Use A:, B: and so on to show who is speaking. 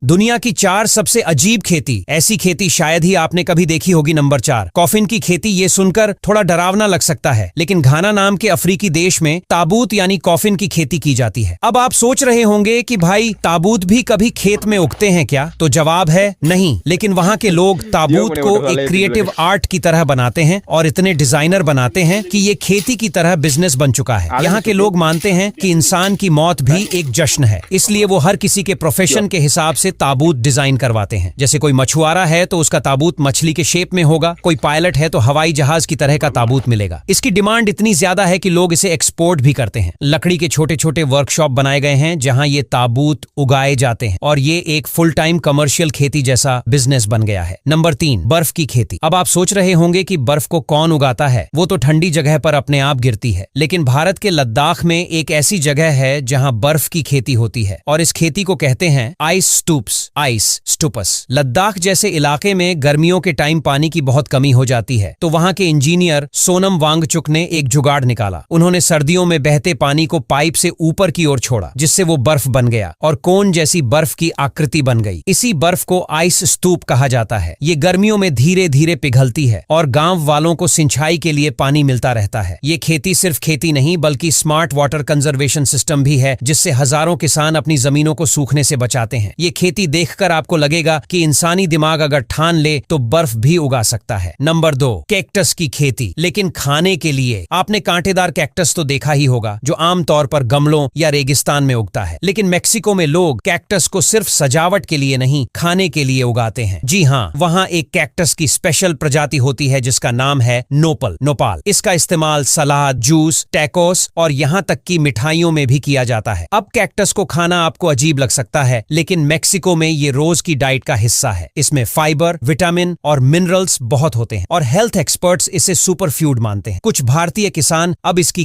A: दुनिया की 4 सबसे अजीब खेती, ऐसी खेती शायद ही आपने कभी देखी होगी। नंबर 4, कॉफिन की खेती। ये सुनकर थोड़ा डरावना लग सकता है, लेकिन घाना नाम के अफ्रीकी देश में ताबूत यानी कॉफिन की खेती की जाती है। अब आप सोच रहे होंगे कि भाई ताबूत भी कभी खेत में उगते हैं क्या? तो जवाब है नहीं, लेकिन वहाँ के लोग ताबूत को एक क्रिएटिव आर्ट की तरह बनाते हैं और इतने डिजाइनर बनाते हैं कि ये खेती की तरह बिजनेस बन चुका है। यहाँ के लोग मानते हैं कि इंसान की मौत भी एक जश्न है, इसलिए वो हर किसी के प्रोफेशन के हिसाब से ताबूत डिजाइन करवाते हैं। जैसे कोई मछुआरा है तो उसका ताबूत मछली के शेप में होगा, कोई पायलट है तो हवाई जहाज की तरह का ताबूत मिलेगा। इसकी डिमांड इतनी ज्यादा है कि लोग इसे एक्सपोर्ट भी करते हैं। लकड़ी के छोटे छोटे वर्कशॉप बनाए गए हैं जहां ये ताबूत उगाए जाते हैं और ये एक फुल टाइम कमर्शियल खेती जैसा बिजनेस बन गया है। नंबर 3, बर्फ की खेती। अब आप सोच रहे होंगे कि बर्फ को कौन उगाता है? वो तो ठंडी जगह पर अपने आप गिरती है, लेकिन भारत के लद्दाख में एक ऐसी जगह है जहां बर्फ की खेती होती है और इस खेती को कहते हैं आइस स्टूप्स, आइस स्टूपस। लद्दाख जैसे इलाके में गर्मियों के टाइम पानी की बहुत कमी हो जाती है, तो वहां के इंजीनियर सोनम वांगचुक ने एक जुगाड़ निकाला। उन्होंने सर्दियों में बहते पानी को पाइप से ऊपर की ओर छोड़ा, जिससे वो बर्फ बन गया और कोन जैसी बर्फ की आकृति बन गई। इसी बर्फ को आइस स्तूप कहा जाता है। ये गर्मियों में धीरे धीरे पिघलती है और गांव वालों को सिंचाई के लिए पानी मिलता रहता है। ये खेती सिर्फ खेती नहीं बल्कि स्मार्ट वाटर कंजर्वेशन सिस्टम भी है, जिससे हजारों किसान अपनी जमीनों को सूखने से बचाते हैं। ये खेती देखकर आपको लगेगा कि इंसानी दिमाग अगर ठान ले तो बर्फ भी उगा सकता है। नंबर 2, कैक्टस की खेती, लेकिन खाने के लिए। आपने कांटेदार कैक्टस तो देखा ही होगा, जो आमतौर पर गमलों या रेगिस्तान में उगता है, लेकिन मेक्सिको में लोग कैक्टस को सिर्फ सजावट के लिए नहीं, खाने के लिए उगाते हैं। जी हाँ, वहाँ एक कैक्टस की स्पेशल प्रजाति होती है जिसका नाम है नोपल, नोपाल। इसका इस्तेमाल सलाद, जूस, टैकोस और यहाँ तक की मिठाइयों में भी किया जाता है। अब कैक्टस को खाना आपको अजीब लग सकता है, लेकिन मेक्सिको में ये रोज की डाइट का हिस्सा है। इसमें फाइबर, विटामिन और मिनरल्स बहुत होते हैं और हेल्थ एक्सपर्ट्स इसे सुपर फूड मानते हैं। कुछ भारतीय किसान अब इसकी